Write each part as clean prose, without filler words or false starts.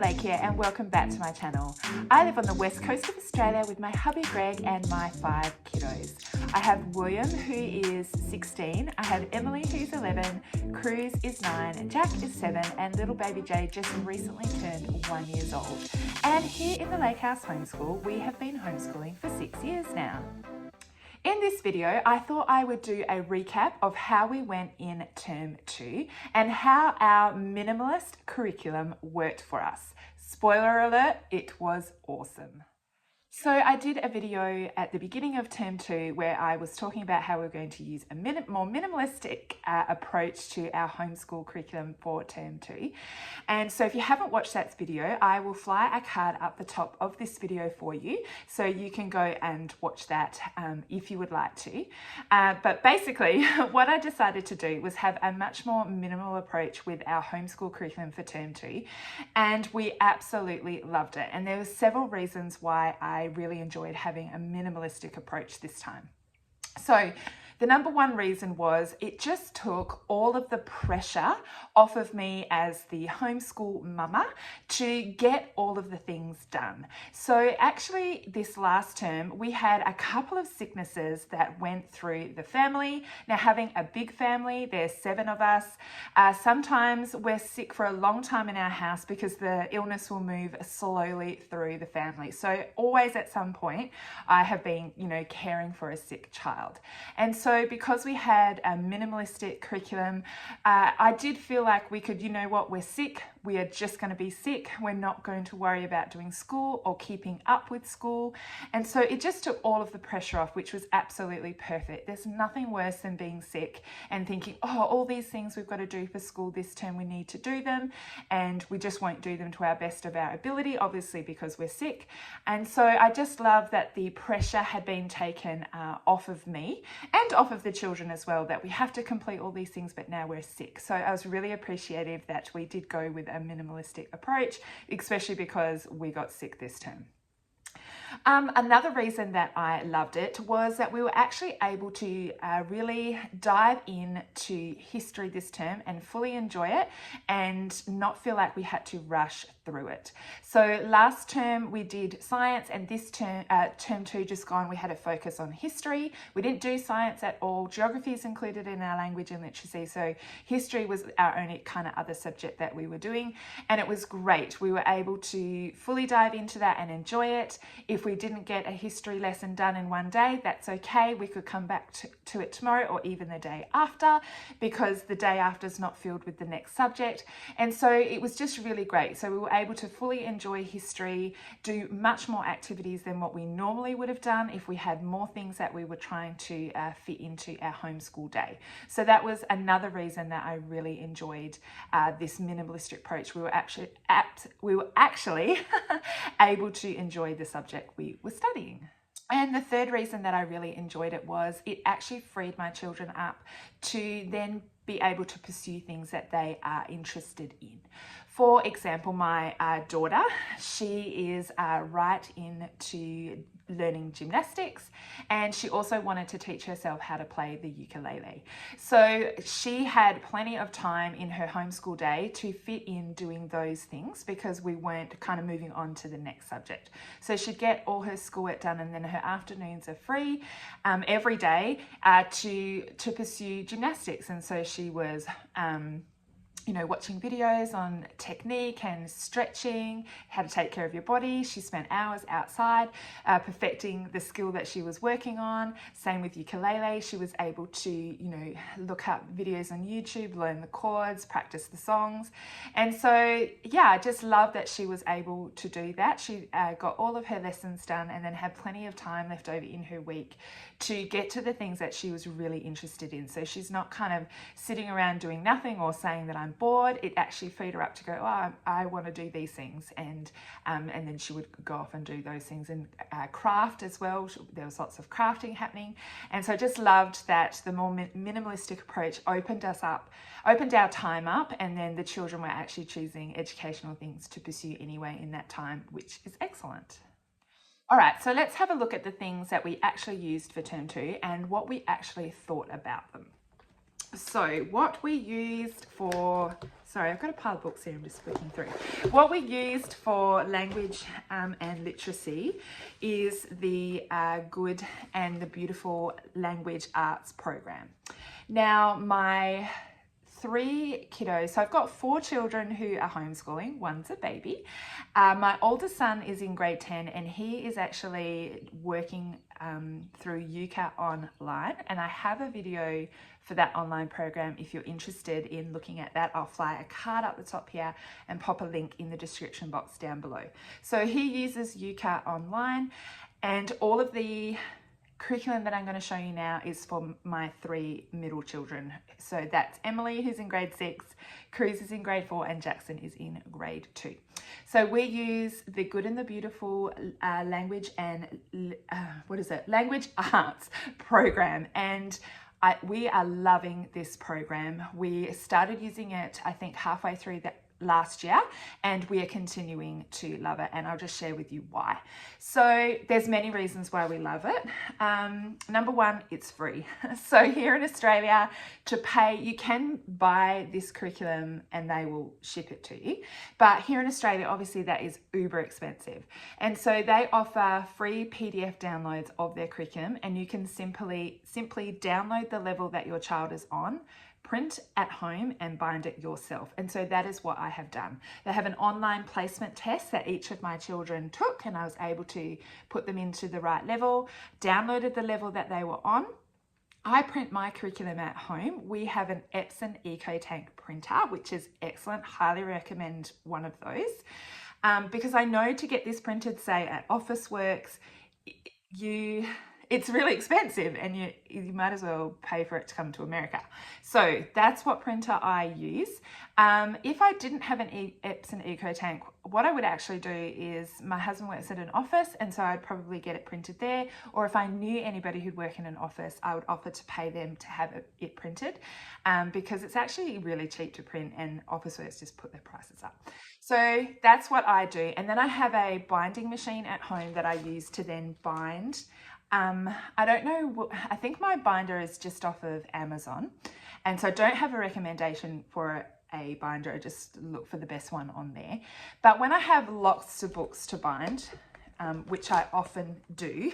Lake here and welcome back to my channel. I live on the west coast of Australia with my hubby Greg and my 5 kiddos. I have William who is 16, I have Emily who's 11, Cruz is 9, Jack is 7 and little baby Jay just recently turned 1 year old. And here in the Lake House Homeschool we have been homeschooling for 6 years now. In this video, I thought I would do a recap of how we went in term 2 and how our minimalist curriculum worked for us. Spoiler alert, it was awesome. So I did a video at the beginning of term 2 where I was talking about how we're going to use a more minimalistic approach to our homeschool curriculum for term 2. And so if you haven't watched that video, I will fly a card up the top of this video for you so you can go and watch that if you would like to. But basically what I decided to do was have a much more minimal approach with our homeschool curriculum for term 2, and we absolutely loved it. And there were several reasons why I really enjoyed having a minimalistic approach this time. So the number one reason was it just took all of the pressure off of me as the homeschool mama to get all of the things done. So actually this last term we had a couple of sicknesses that went through the family. Now having a big family, there's 7 of us, sometimes we're sick for a long time in our house because the illness will move slowly through the family. So always at some point I have been, caring for a sick child. And so because we had a minimalistic curriculum, I did feel like we could, we're sick, we are just going to be sick, we're not going to worry about doing school or keeping up with school. And so it just took all of the pressure off, which was absolutely perfect. There's nothing worse than being sick and thinking, oh, all these things we've got to do for school this term, we need to do them, and we just won't do them to our best of our ability, obviously because we're sick. And so I just love that the pressure had been taken off of me and off of the children as well, that we have to complete all these things but now we're sick. So I was really appreciative that we did go with a minimalistic approach, especially because we got sick this term. Another reason that I loved it was that we were actually able to really dive into history this term and fully enjoy it and not feel like we had to rush through it. So last term we did science, and this term, term 2 just gone, we had a focus on history. We didn't do science at all. Geography is included in our language and literacy, so history was our only kind of other subject that we were doing, and it was great. We were able to fully dive into that and enjoy it. If we didn't get a history lesson done in one day, that's okay. We could come back to it tomorrow or even the day after, because the day after is not filled with the next subject. And so it was just really great. So we were able to fully enjoy history, do much more activities than what we normally would have done if we had more things that we were trying to fit into our homeschool day. So that was another reason that I really enjoyed this minimalistic approach. We were actually able to enjoy the subject we were studying. And the third reason that I really enjoyed it was it actually freed my children up to then be able to pursue things that they are interested in. For example, my daughter, she is right into learning gymnastics, and she also wanted to teach herself how to play the ukulele. So she had plenty of time in her homeschool day to fit in doing those things because we weren't kind of moving on to the next subject. So she'd get all her schoolwork done, and then her afternoons are free every day to pursue gymnastics. And so she was watching videos on technique and stretching, how to take care of your body. She spent hours outside perfecting the skill that she was working on. Same with ukulele. She was able to, look up videos on YouTube, learn the chords, practice the songs. And so, yeah, I just love that she was able to do that. She got all of her lessons done and then had plenty of time left over in her week to get to the things that she was really interested in. So she's not kind of sitting around doing nothing or saying that I'm bored. It actually freed her up to go, oh, I want to do these things, and then she would go off and do those things. And craft as well, there was lots of crafting happening. And so I just loved that the more minimalistic approach opened our time up, and then the children were actually choosing educational things to pursue anyway in that time, which is excellent. All right, so let's have a look at the things that we actually used for term 2 and what we actually thought about them. So what we used for sorry, I've got a pile of books here I'm just flicking through. What we used for language and literacy is the Good and the Beautiful Language Arts program. Now, my 3 kiddos, so I've got 4 children who are homeschooling, one's a baby. My oldest son is in grade 10 and he is actually working through EUKA online, and I have a video for that online program. If you're interested in looking at that, I'll fly a card up the top here and pop a link in the description box down below. So he uses EUKA online, and all of the curriculum that I'm going to show you now is for my 3 middle children. So that's Emily, who's in grade 6, Cruz is in grade 4, and Jackson is in grade 2. So we use the Good and the Beautiful language and language arts program, and we are loving this program. We started using it, I think, halfway through last year, and we are continuing to love it, and I'll just share with you why. So there's many reasons why we love it. Number one, it's free. So here in Australia, to pay, you can buy this curriculum and they will ship it to you, but here in Australia, obviously that is uber expensive, and so they offer free PDF downloads of their curriculum, and you can simply download the level that your child is on, print at home and bind it yourself. And so that is what I have done. They have an online placement test that each of my children took, and I was able to put them into the right level, downloaded the level that they were on. I print my curriculum at home. We have an Epson EcoTank printer, which is excellent. Highly recommend one of those. Because I know to get this printed, say at Officeworks, it's really expensive, and you might as well pay for it to come to America. So that's what printer I use. If I didn't have an Epson EcoTank, what I would actually do is, my husband works at an office, and so I'd probably get it printed there, or if I knew anybody who'd work in an office, I would offer to pay them to have it printed, because it's actually really cheap to print, and Officeworks just put their prices up. So that's what I do. And then I have a binding machine at home that I use to then bind. I don't know, I think my binder is just off of Amazon, and so I don't have a recommendation for a binder. I just look for the best one on there. But when I have lots of books to bind, which I often do,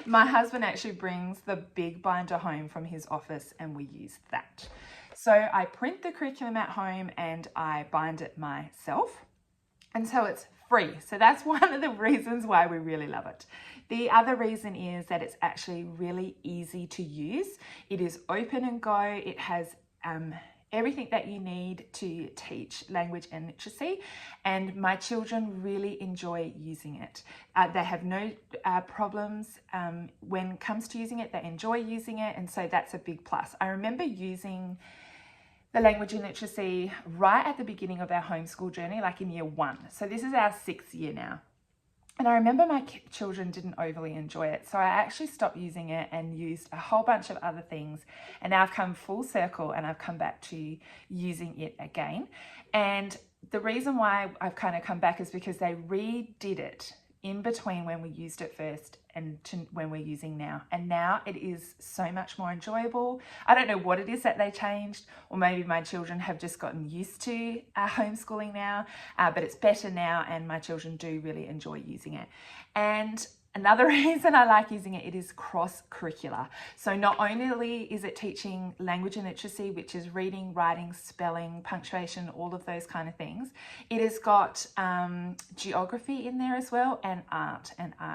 my husband actually brings the big binder home from his office, and we use that. So I print the curriculum at home and I bind it myself, and so it's free. So that's one of the reasons why we really love it. The other reason is that it's actually really easy to use. It is open and go. It has everything that you need to teach language and literacy, and my children really enjoy using it. They have no problems when it comes to using it. They enjoy using it, and so that's a big plus. I remember using the language and literacy right at the beginning of our homeschool journey, like in year 1. So this is our 6th year now. And I remember my children didn't overly enjoy it, so I actually stopped using it and used a whole bunch of other things, and now I've come full circle and I've come back to using it again. And the reason why I've kind of come back is because they redid it in between when we used it first and to when we're using now. And now it is so much more enjoyable. I don't know what it is that they changed, or maybe my children have just gotten used to homeschooling now, but it's better now, and my children do really enjoy using it. And another reason I like using it, it is cross-curricular. So not only is it teaching language and literacy, which is reading, writing, spelling, punctuation, all of those kind of things, it has got geography in there as well, and art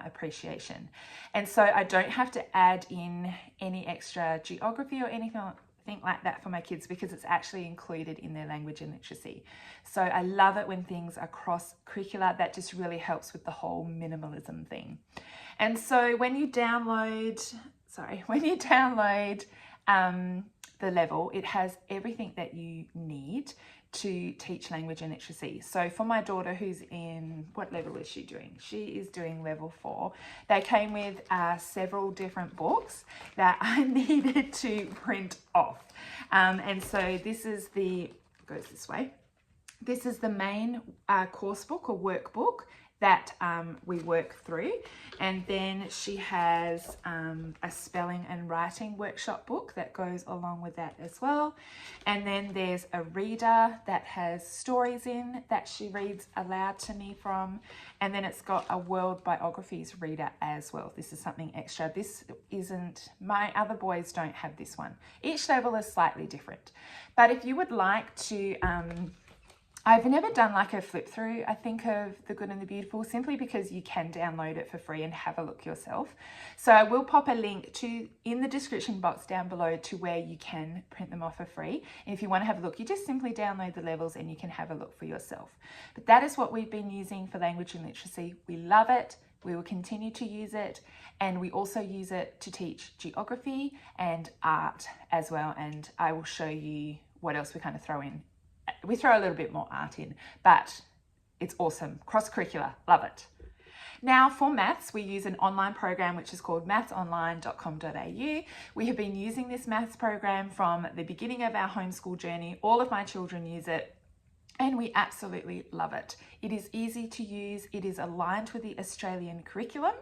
appreciation. And so I don't have to add in any extra geography or anything like that for my kids, because it's actually included in their language and literacy. So I love it when things are cross-curricular. That just really helps with the whole minimalism thing. And so when you download the level, it has everything that you need to teach language and literacy. So for my daughter, who's in, what level is she doing? She is doing level 4. They came with several different books that I needed to print off. And so this is goes this way. This is the main course book or workbook, that we work through. And then she has a spelling and writing workshop book that goes along with that as well. And then there's a reader that has stories in that she reads aloud to me from. And then it's got a world biographies reader as well. This is something extra. This isn't, my other boys don't have this one. Each level is slightly different. But if you would like to, I've never done like a flip through, I think, of The Good and the Beautiful, simply because you can download it for free and have a look yourself. So I will pop a link in the description box down below to where you can print them off for free. And if you want to have a look, you just simply download the levels and you can have a look for yourself. But that is what we've been using for language and literacy. We love it. We will continue to use it, and we also use it to teach geography and art as well. And I will show you what else we kind of throw in. We throw a little bit more art in, but it's awesome. Cross-curricular, love it. Now for maths, we use an online program which is called mathsonline.com.au. We have been using this maths program from the beginning of our homeschool journey. All of my children use it, and we absolutely love it. It is easy to use. It is aligned with the Australian curriculum.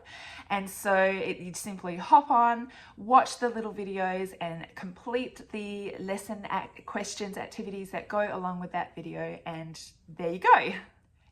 And so you simply hop on, watch the little videos and complete the lesson questions, activities that go along with that video. And there you go.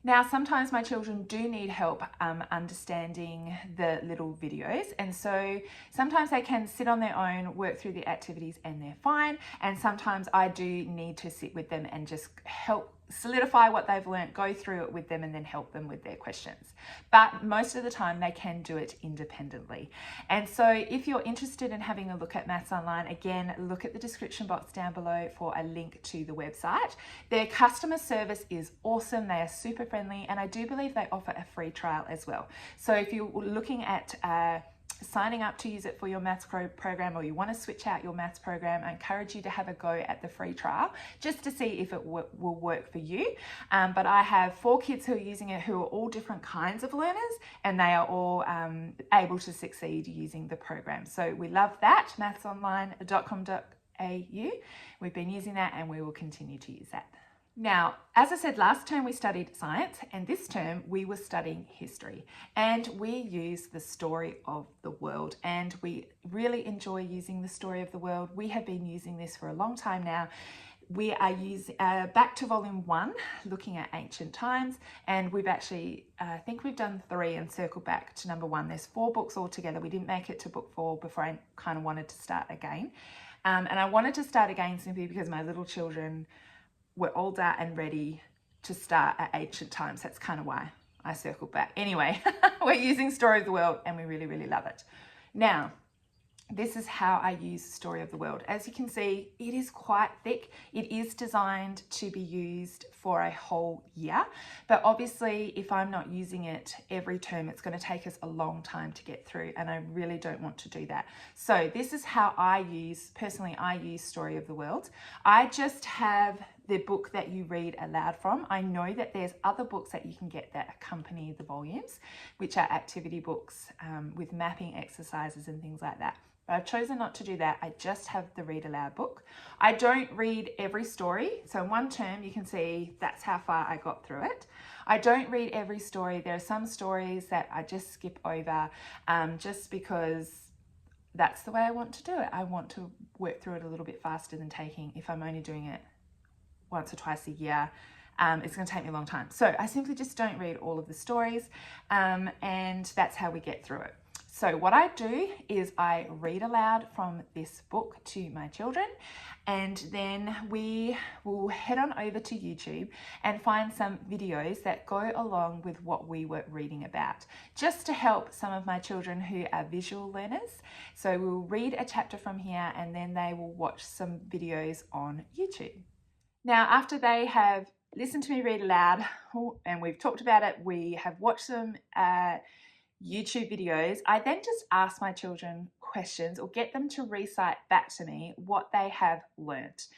Now, sometimes my children do need help understanding the little videos. And so sometimes they can sit on their own, work through the activities, and they're fine. And sometimes I do need to sit with them and just help solidify what they've learned, go through it with them, and then help them with their questions. But most of the time they can do it independently. And so if you're interested in having a look at Maths Online, again, look at the description box down below for a link to the website. Their customer service is awesome. They are super friendly, and I do believe they offer a free trial as well. So if you're looking at signing up to use it for your maths program, or you want to switch out your maths program, I encourage you to have a go at the free trial just to see if it will work for you. But I have 4 kids who are using it who are all different kinds of learners, and they are all able to succeed using the program. So we love that, mathsonline.com.au. We've been using that and we will continue to use that. Now, as I said, last term we studied science, and this term we were studying history, and we use the story of the world, and we really enjoy using the story of the world. We have been using this for a long time now. We are using back to volume 1, looking at ancient times, and we've actually, I think we've done 3 and circled back to number 1. There's 4 books altogether. We didn't make it to book 4 before I kind of wanted to start again. And I wanted to start again simply because my little children were older and ready to start at ancient times. That's kind of why I circled back. Anyway, we're using Story of the World and we really, really love it. Now, this is how I use Story of the World. As you can see, it is quite thick. It is designed to be used for a whole year, but obviously if I'm not using it every term, it's going to take us a long time to get through, and I really don't want to do that. So this is how I use Story of the World. I just have the book that you read aloud from. I know that there's other books that you can get that accompany the volumes, which are activity books with mapping exercises and things like that. But I've chosen not to do that. I just have the read aloud book. I don't read every story. So in one term, you can see that's how far I got through it. I don't read every story. There are some stories that I just skip over just because that's the way I want to do it. I want to work through it a little bit faster than if I'm only doing it once or twice a year. It's going to take me a long time. So I simply just don't read all of the stories, and that's how we get through it. So what I do is I read aloud from this book to my children, and then we will head on over to YouTube and find some videos that go along with what we were reading about, just to help some of my children who are visual learners. So we'll read a chapter from here and then they will watch some videos on YouTube. Now, after they have listened to me read aloud and we've talked about it, we have watched some YouTube videos, I then just ask my children questions or get them to recite back to me what they have learnt.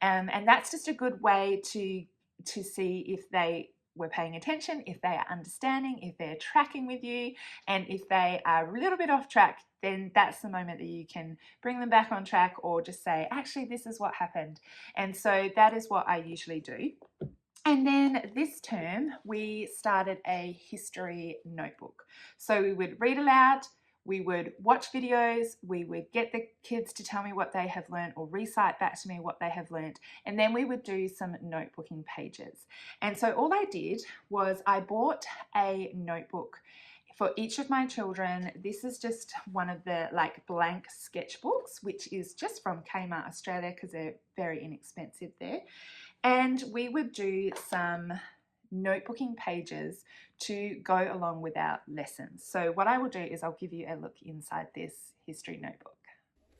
And that's just a good way to see if they were paying attention, if they are understanding, if they're tracking with you, and if they are a little bit off track, then that's the moment that you can bring them back on track or just say, actually, this is what happened. And so that is what I usually do. And then this term, we started a history notebook. So we would read aloud, we would watch videos, we would get the kids to tell me what they have learned or recite back to me what they have learned, and then we would do some notebooking pages. And so all I did was I bought a notebook for each of my children. This is just one of the like blank sketchbooks, which is just from Kmart Australia because they're very inexpensive there. And we would do some notebooking pages to go along with our lessons. So what I will do is I'll give you a look inside this history notebook.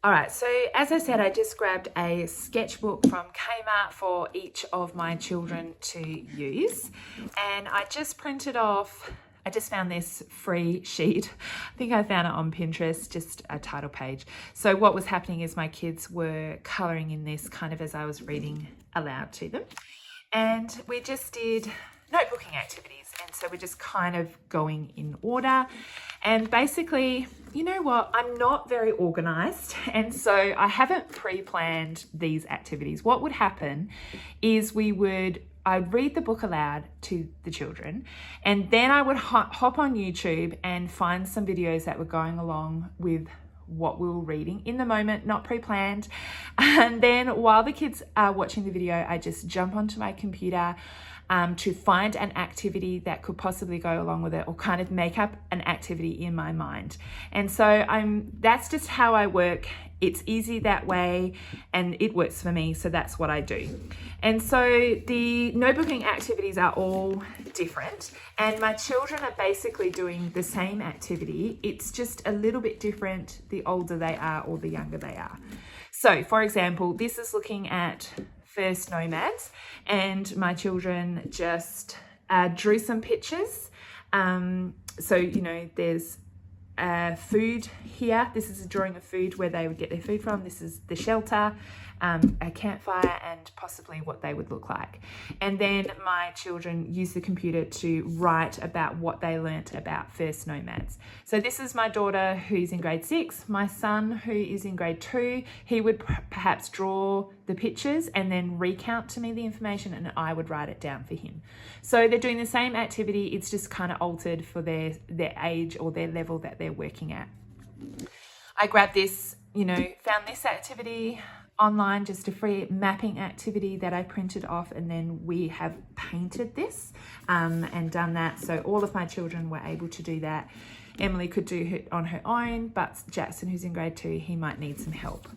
All right, so as I said, I just grabbed a sketchbook from Kmart for each of my children to use. And I just printed off, I just found this free sheet. I think I found it on Pinterest, just a title page. So what was happening is my kids were colouring in this kind of as I was reading aloud to them. And we just did notebooking activities. And so we're just kind of going in order. And basically, you know what, I'm not very organised. And so I haven't pre-planned these activities. What would happen is I'd read the book aloud to the children, and then I would hop on YouTube and find some videos that were going along with what we were reading in the moment, not pre-planned. And then while the kids are watching the video, I just jump onto my computer to find an activity that could possibly go along with it, or kind of make up an activity in my mind. And so that's just how I work. It's easy that way and it works for me, so that's what I do. And so the notebooking activities are all different, and my children are basically doing the same activity. It's just a little bit different the older they are or the younger they are. So for example, this is looking at first nomads, and my children just drew some pictures. So, you know, there's food here. This is a drawing of food, where they would get their food from. This is the shelter, a campfire, and possibly what they would look like. And then my children use the computer to write about what they learnt about first nomads. So this is my daughter who's in grade 6. My son, who is in grade 2, he would perhaps draw the pictures and then recount to me the information, and I would write it down for him. So they're doing the same activity, it's just kind of altered for their age or their level that they're working at. I grabbed this, found this activity online, just a free mapping activity that I printed off, and then we have painted this and done that. So all of my children were able to do that. Emily could do it on her own, but Jackson, who's in grade 2, he might need some help.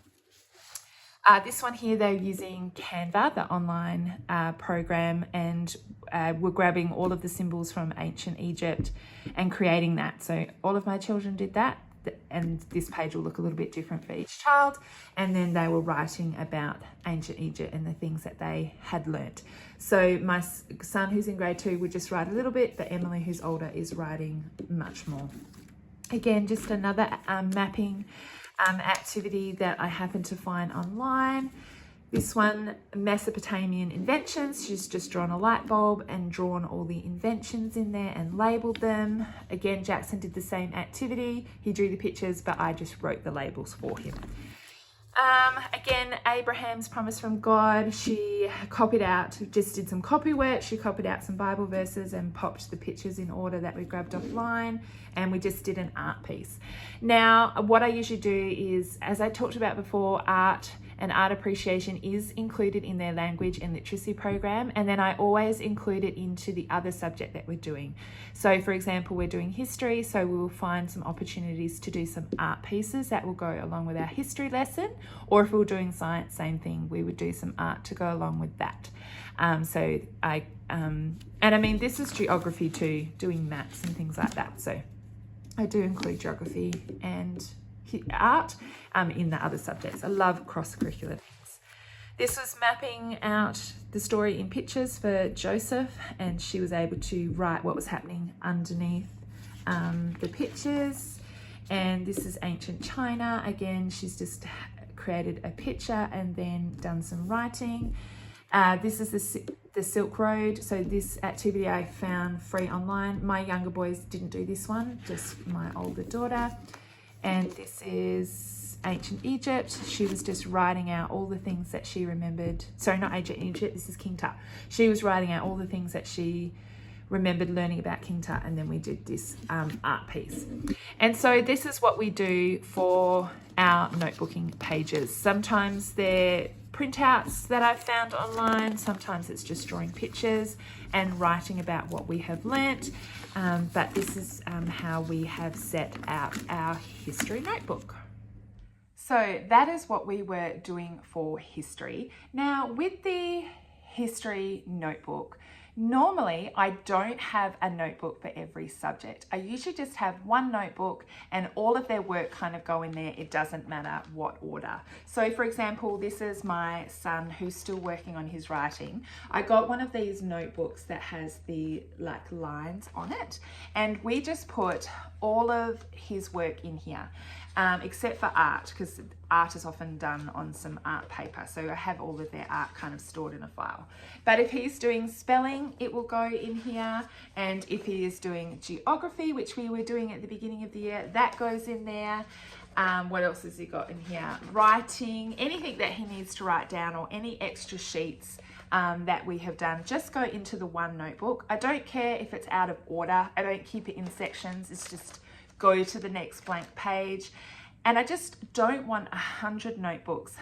This one here, they're using Canva, the online program, and we're grabbing all of the symbols from ancient Egypt and creating that. So all of my children did that, and this page will look a little bit different for each child. And then they were writing about ancient Egypt and the things that they had learnt. So my son, who's in grade 2, would just write a little bit, but Emily, who's older, is writing much more. Again, just another mapping activity that I happened to find online. This one, Mesopotamian inventions. She's just drawn a light bulb and drawn all the inventions in there and labeled them. Again, Jackson did the same activity. He drew the pictures, but I just wrote the labels for him. Again, Abraham's promise from God. She copied out, just did some copy work. She copied out some Bible verses and popped the pictures in order that we grabbed offline, and we just did an art piece. Now, what I usually do is, as I talked about before, art and art appreciation is included in their language and literacy program, and then I always include it into the other subject that we're doing. So for example, we're doing history, so we will find some opportunities to do some art pieces that will go along with our history lesson, or if we were doing science, same thing, we would do some art to go along with that. This is geography too, doing maps and things like that. So I do include geography and art in the other subjects. I love cross-curricular things. This was mapping out the story in pictures for Joseph, and she was able to write what was happening underneath the pictures. And this is ancient China. Again, she's just created a picture and then done some writing. This is the Silk Road. So this activity I found free online. My younger boys didn't do this one, just my older daughter. And this is ancient Egypt. She was just writing out all the things that she remembered. Sorry, not ancient Egypt, this is King Tut. She was writing out all the things that she remembered learning about King Tut, and then we did this art piece. And so this is what we do for our notebooking pages. Sometimes they're printouts that I've found online, sometimes it's just drawing pictures and writing about what we have learnt, but this is how we have set out our history notebook. So that is what we were doing for history. Now with the history notebook, normally I don't have a notebook for every subject. I usually just have one notebook and all of their work kind of go in there. It doesn't matter what order. So for example, this is my son who's still working on his writing. I got one of these notebooks that has the like lines on it, and we just put all of his work in here. Except for art, because art is often done on some art paper. So I have all of their art kind of stored in a file. But if he's doing spelling, it will go in here. And if he is doing geography, which we were doing at the beginning of the year, that goes in there. What else has he got in here? Writing, anything that he needs to write down or any extra sheets that we have done, just go into the one notebook. I don't care if it's out of order. I don't keep it in sections. It's just go to the next blank page. And I just don't want 100 notebooks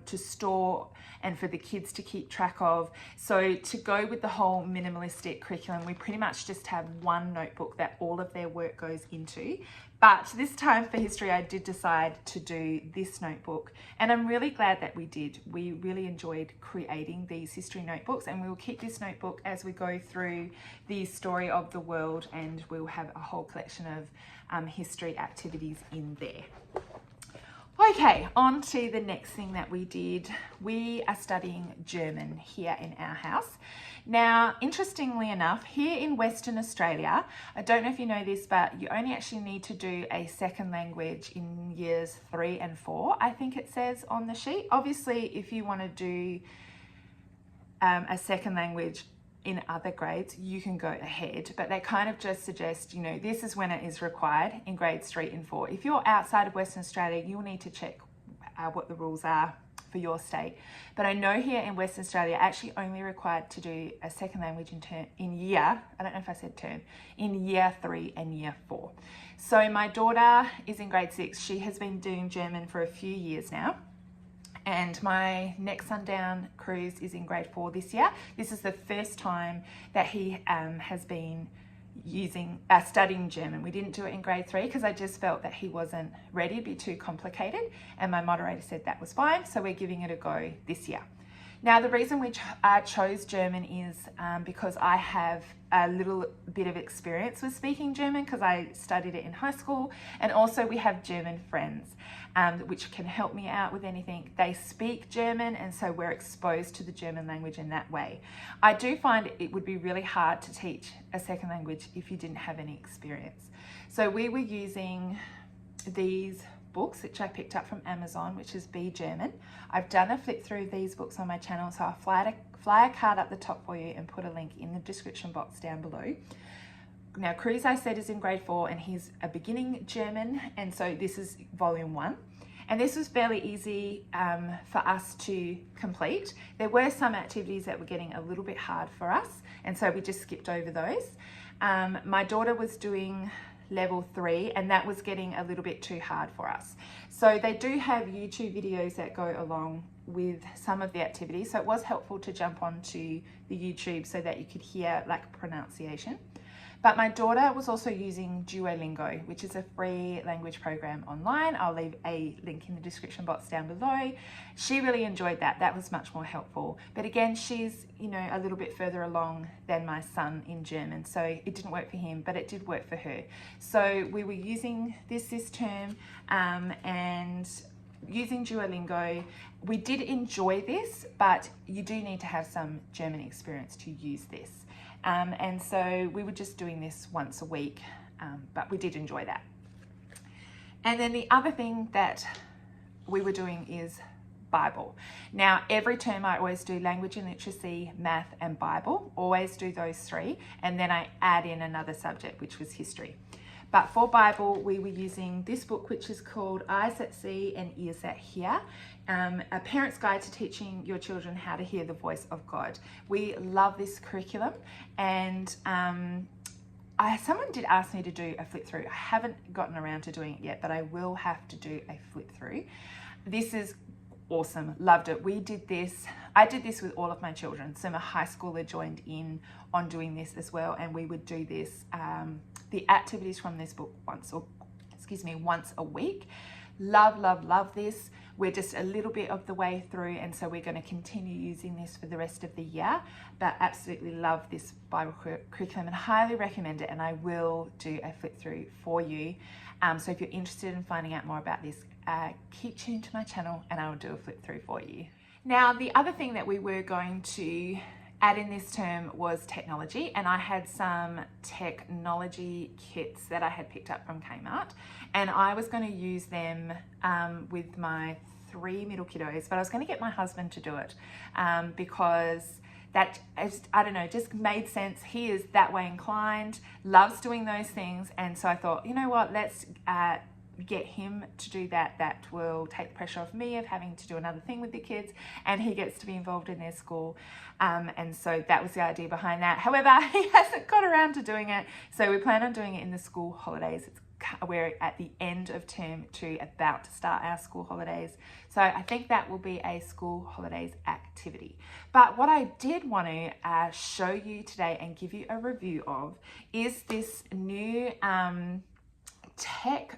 to store and for the kids to keep track of. So to go with the whole minimalistic curriculum, we pretty much just have one notebook that all of their work goes into. But this time for history, I did decide to do this notebook, and I'm really glad that we did. We really enjoyed creating these history notebooks, and we will keep this notebook as we go through the story of the world, and we'll have a whole collection of history activities in there. Okay, on to the next thing that we did. We are studying German here in our house. Now, interestingly enough, here in Western Australia, I don't know if you know this, but you only actually need to do a second language in years 3 and 4, I think it says on the sheet. Obviously, if you want to do a second language in other grades, you can go ahead, but they kind of just suggest, you know, this is when it is required in grades 3 and 4. If you're outside of Western Australia, you'll need to check what the rules are for your state. But I know here in Western Australia, actually only required to do a second language in year, I don't know if I said term, in year 3 and year 4. So my daughter is in grade 6. She has been doing German for a few years now. And my next son down, Cruz, is in grade 4 this year. This is the first time that he has been studying German. We didn't do it in grade 3 because I just felt that he wasn't ready. It'd be too complicated. And my moderator said that was fine. So we're giving it a go this year. Now, the reason we chose German is because I have a little bit of experience with speaking German because I studied it in high school, and also we have German friends which can help me out with anything. They speak German, and so we're exposed to the German language in that way. I do find it would be really hard to teach a second language if you didn't have any experience. So we were using these books which I picked up from Amazon, which is Be German. I've done a flip through of these books on my channel, so I'll fly a card up the top for you and put a link in the description box down below. Now, Cruz, I said, is in grade 4 and he's a beginning German, and so this is volume 1. And this was fairly easy for us to complete. There were some activities that were getting a little bit hard for us, and so we just skipped over those. My daughter was doing level 3, and that was getting a little bit too hard for us. So they do have YouTube videos that go along with some of the activities, so it was helpful to jump onto the YouTube so that you could hear like pronunciation. But my daughter was also using Duolingo, which is a free language program online. I'll leave a link in the description box down below. She really enjoyed that. That was much more helpful. But again, she's, you know, a little bit further along than my son in German. So it didn't work for him, but it did work for her. So we were using this term and using Duolingo. We did enjoy this, but you do need to have some German experience to use this. And so we were just doing this once a week, but we did enjoy that. And then the other thing that we were doing is Bible. Now, every term I always do language and literacy, math and Bible, always do those 3. And then I add in another subject, which was history. But for Bible, we were using this book, which is called Eyes That See and Ears That Hear, A Parent's Guide to Teaching Your Children How to Hear the Voice of God. We love this curriculum, and someone did ask me to do a flip through. I haven't gotten around to doing it yet, but I will have to do a flip through. This is awesome. Loved it. I did this with all of my children. So my high schooler joined in on doing this as well, and we would do this, the activities from this book once a week. Love this. We're just a little bit of the way through, and so we're going to continue using this for the rest of the year, but absolutely love this Bible curriculum and highly recommend it, and I will do a flip through for you. So if you're interested in finding out more about this, keep tuned to my channel and I will do a flip through for you. Now, the other thing that we were going to add in this term was technology, and I had some technology kits that I had picked up from Kmart, and I was going to use them with my 3 middle kiddos, but I was going to get my husband to do it because that, I don't know, just made sense. He is that way inclined, loves doing those things, and so I thought, you know what, let's get him to do that. That will take the pressure off me of having to do another thing with the kids, and he gets to be involved in their school, and so that was the idea behind that. However, he hasn't got around to doing it, so we plan on doing it in the school holidays. We're at the end of term 2, about to start our school holidays, so I think that will be a school holidays activity. But what I did want to show you today and give you a review of is this new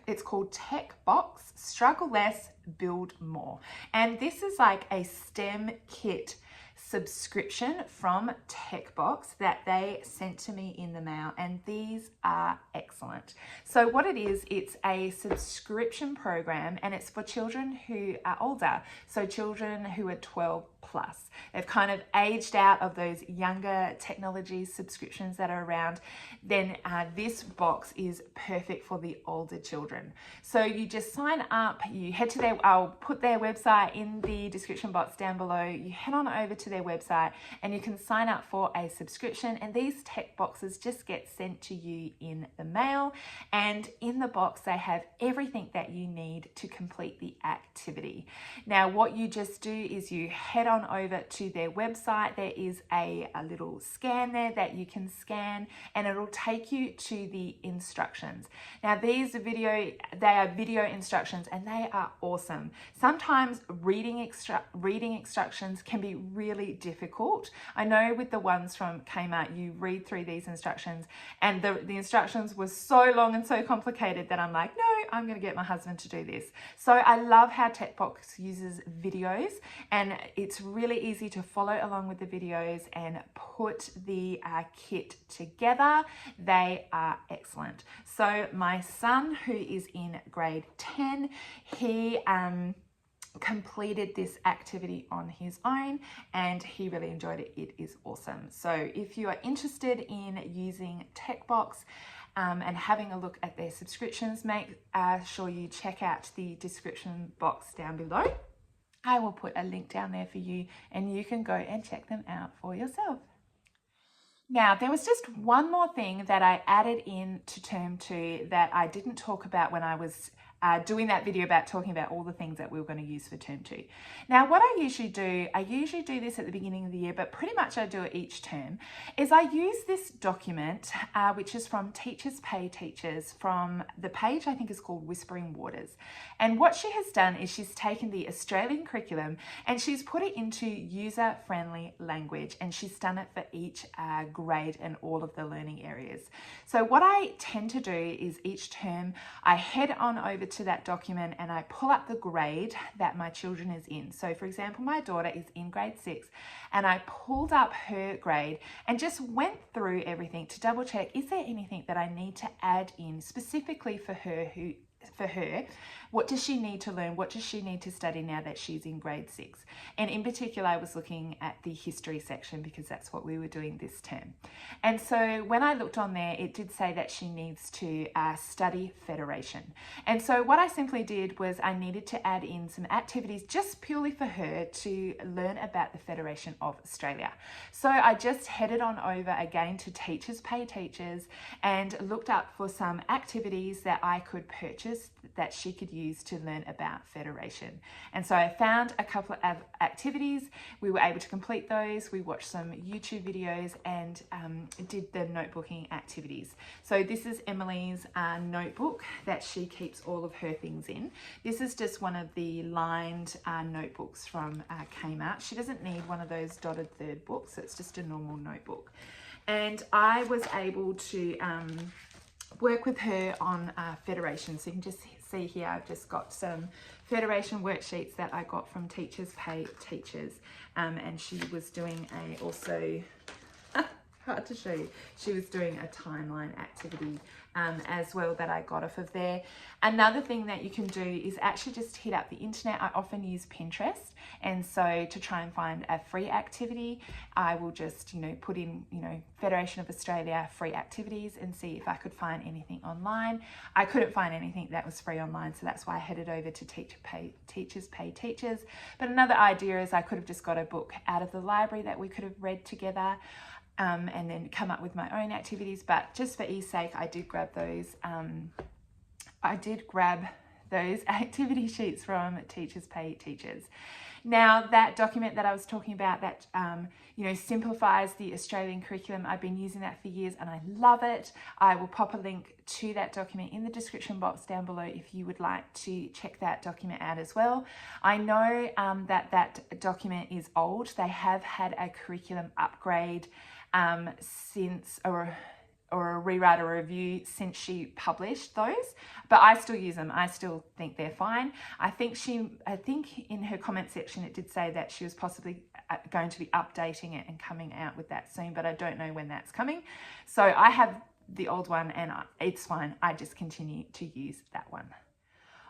it's called Tech Box, Struggle Less, Build More. And this is like a STEM kit subscription from TechBox that they sent to me in the mail, and these are excellent. So what it is, it's a subscription program, and it's for children who are older, so children who are 12 plus. They've kind of aged out of those younger technology subscriptions that are around. Then this box is perfect for the older children. So you just sign up, you head to I'll put their website in the description box down below. You head on over to their website and you can sign up for a subscription, and these tech boxes just get sent to you in the mail, and in the box they have everything that you need to complete the activity. Now what you just do is you head on over to their website. There is a little scan there that you can scan, and it'll take you to the instructions. Now they are video instructions, and they are awesome. Sometimes reading instructions can be really difficult. I know with the ones from Kmart, you read through these instructions, and the instructions were so long and so complicated that I'm like, no, I'm going to get my husband to do this. So I love how TechBox uses videos, and it's really easy to follow along with the videos and put the kit together. They are excellent. So my son, who is in grade 10, he completed this activity on his own, and he really enjoyed it. It is awesome. So if you are interested in using TechBox and having a look at their subscriptions, make sure you check out the description box down below. I will put a link down there for you, and you can go and check them out for yourself. Now, there was just one more thing that I added in to term 2 that I didn't talk about when I was doing that video about talking about all the things that we were going to use for term 2. Now, what I usually do this at the beginning of the year, but pretty much I do it each term, is I use this document, which is from Teachers Pay Teachers, from the page I think is called Whispering Waters. And what she has done is she's taken the Australian curriculum and she's put it into user-friendly language, and she's done it for each grade and all of the learning areas. So what I tend to do is each term I head on over to that document and I pull up the grade that my children is in. So for example, my daughter is in grade 6, and I pulled up her grade and just went through everything to double check, is there anything that I need to add in specifically for her who for her. What does she need to learn? What does she need to study now that she's in grade 6? And in particular, I was looking at the history section because that's what we were doing this term. And so when I looked on there, it did say that she needs to study Federation. And so what I simply did was I needed to add in some activities just purely for her to learn about the Federation of Australia. So I just headed on over again to Teachers Pay Teachers and looked up for some activities that I could purchase that she could use to learn about Federation. And so I found a couple of activities. We were able to complete those. We watched some YouTube videos and did the notebooking activities. So this is Emily's notebook that she keeps all of her things in. This is just one of the lined notebooks from Kmart. She doesn't need one of those dotted third books. It's just a normal notebook. And I was able to work with her on Federation. So you can just see here, I've just got some Federation worksheets that I got from Teachers Pay Teachers. And she was doing also, hard to show you, she was doing a timeline activity as well that I got off of there. Another thing that you can do is actually just hit up the internet. I often use Pinterest, and so to try and find a free activity, I will just, put in, Federation of Australia free activities and see if I could find anything online. I couldn't find anything that was free online, so that's why I headed over to Teachers Pay Teachers. But another idea is I could have just got a book out of the library that we could have read together. And then come up with my own activities, but just for ease sake, I did grab those. Activity sheets from Teachers Pay Teachers. Now, that document that I was talking about that simplifies the Australian curriculum, I've been using that for years and I love it. I will pop a link to that document in the description box down below if you would like to check that document out as well. I know that document is old. They have had a curriculum upgrade since, or a rewrite or review since she published those, but I still use them. I still think they're fine. I think in her comment section it did say that she was possibly going to be updating it and coming out with that soon, but I don't know when that's coming. So I have the old one and it's fine. I just continue to use that one.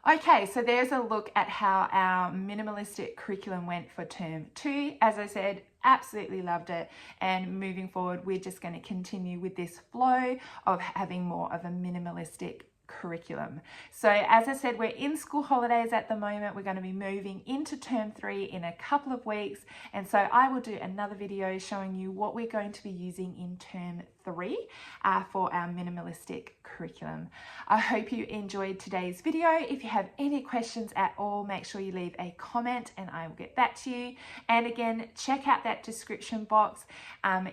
Okay, so there's a look at how our minimalistic curriculum went for term 2. As I said, absolutely loved it. And moving forward, we're just going to continue with this flow of having more of a minimalistic curriculum. So as I said, we're in school holidays at the moment. We're going to be moving into term 3 in a couple of weeks. And so I will do another video showing you what we're going to be using in term 3 for our minimalistic curriculum. I hope you enjoyed today's video. If you have any questions at all, make sure you leave a comment and I will get back to you. And again, check out that description box.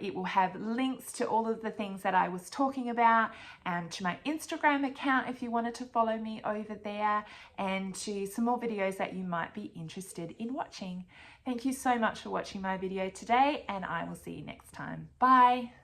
It will have links to all of the things that I was talking about, and to my Instagram account if you wanted to follow me over there, and to some more videos that you might be interested in watching. Thank you so much for watching my video today, and I will see you next time. Bye.